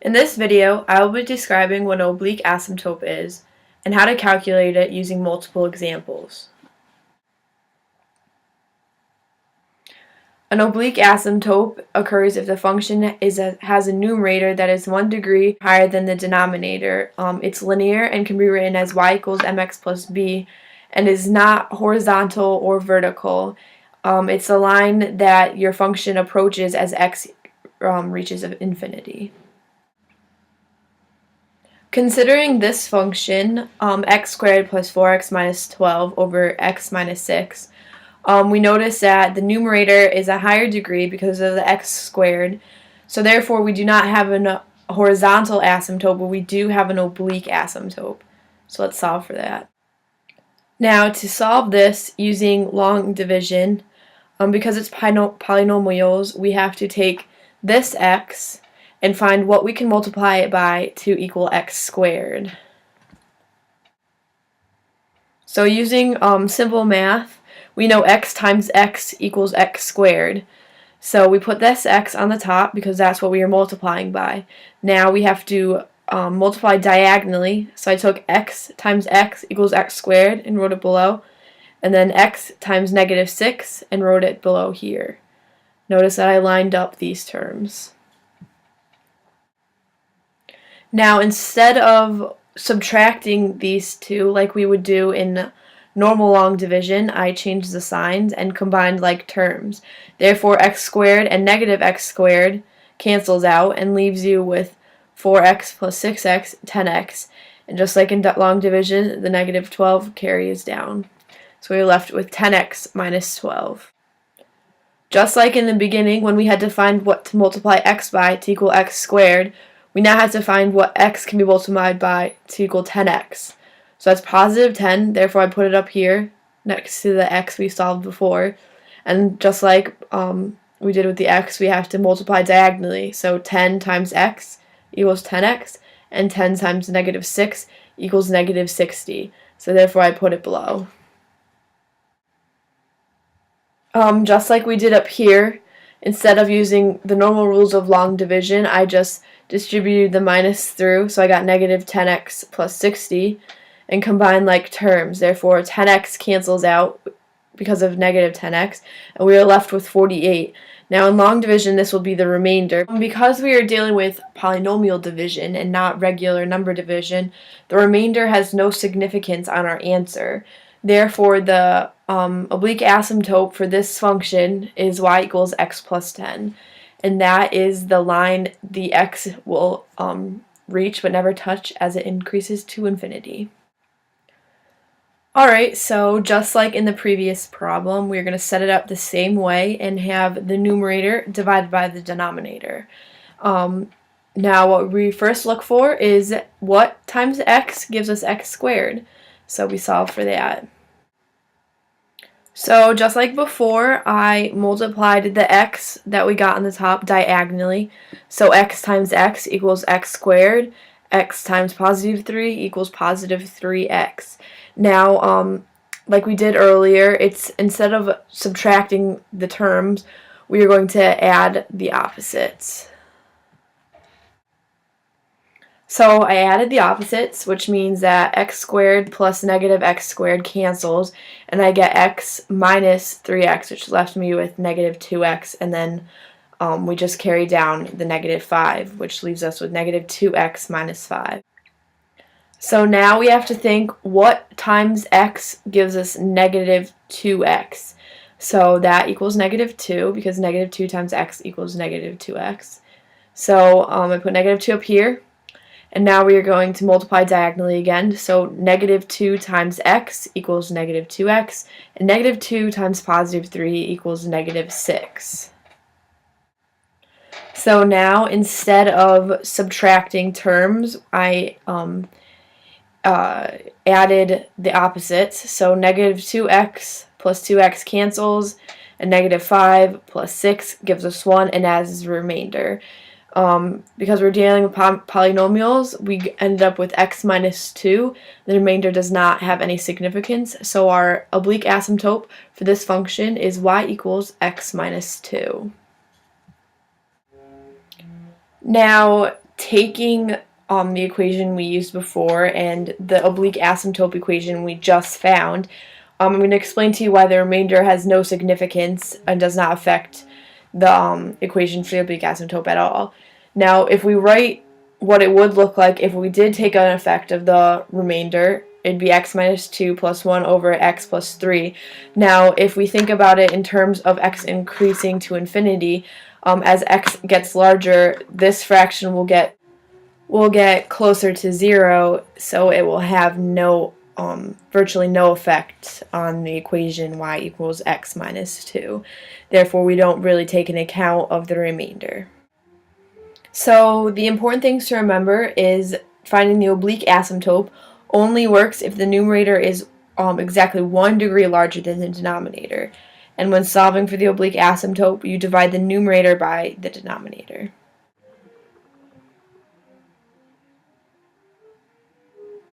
In this video, I will be describing what an oblique asymptote is and how to calculate it using multiple examples. An oblique asymptote occurs if the function has a numerator that is 1 degree higher than the denominator. It's linear and can be written as y equals mx plus b and is not horizontal or vertical. It's a line that your function approaches as x reaches infinity. Considering this function, x squared plus 4x minus 12 over x minus 6, we notice that the numerator is a higher degree because of the x squared. So therefore we do not have a horizontal asymptote, but we do have an oblique asymptote. So let's solve for that. Now to solve this using long division, because it's polynomials, we have to take this x and find what we can multiply it by to equal x squared. So using simple math, we know x times x equals x squared. So we put this x on the top because that's what we are multiplying by. Now we have to multiply diagonally. So I took x times x equals x squared and wrote it below. And then x times negative 6 and wrote it below here. Notice that I lined up these terms. Now instead of subtracting these two like we would do in normal long division, I changed the signs and combined like terms. Therefore x squared and negative x squared cancels out and leaves you with 4x plus 6x, 10x. And just like in long division, the negative 12 carries down. So we're left with 10x minus 12. Just like in the beginning when we had to find what to multiply x by to equal x squared, we now have to find what x can be multiplied by to equal 10x. So that's positive 10, therefore I put it up here next to the x we solved before. And just like we did with the x, we have to multiply diagonally. So 10 times x equals 10x, and 10 times negative 6 equals negative 60. So therefore I put it below. Just like we did up here, instead of using the normal rules of long division, I just distributed the minus through, so I got negative 10x plus 60, and combined like terms. Therefore 10x cancels out because of negative 10x, and we are left with 48. Now in long division this will be the remainder. Because we are dealing with polynomial division and not regular number division, the remainder has no significance on our answer. Therefore the oblique asymptote for this function is y equals x plus 10. And that is the line the x will reach but never touch as it increases to infinity. Alright, so just like in the previous problem, we're going to set it up the same way and have the numerator divided by the denominator. Now what we first look for is what times x gives us x squared. So we solve for that. So just like before, I multiplied the x that we got on the top diagonally. So x times x equals x squared. X times positive 3 equals positive 3x. Now, like we did earlier, it's instead of subtracting the terms, we are going to add the opposites. So I added the opposites, which means that x squared plus negative x squared cancels, and I get x minus 3x, which left me with negative 2x, and then we just carry down the negative 5, which leaves us with negative 2x minus 5. So now we have to think what times x gives us negative 2x. So that equals negative 2, because negative 2 times x equals negative 2x. So I put negative 2 up here. And now we are going to multiply diagonally again. So negative 2 times x equals negative 2x. And negative 2 times positive 3 equals negative 6. So now instead of subtracting terms, I added the opposites. So negative 2x plus 2x cancels. And negative 5 plus 6 gives us 1 and adds the remainder. Because we're dealing with polynomials, we ended up with x minus 2. The remainder does not have any significance, so our oblique asymptote for this function is y equals x minus 2. Now, taking the equation we used before and the oblique asymptote equation we just found, I'm going to explain to you why the remainder has no significance and does not affect the equation for the oblique asymptote at all. Now, if we write what it would look like if we did take an effect of the remainder, it'd be x minus 2 plus 1 over x plus 3. Now, if we think about it in terms of x increasing to infinity, as x gets larger, this fraction will get closer to 0, so it will have virtually no effect on the equation y equals x minus 2. Therefore, we don't really take an account of the remainder. So the important things to remember is finding the oblique asymptote only works if the numerator is exactly 1 degree larger than the denominator. And when solving for the oblique asymptote, you divide the numerator by the denominator.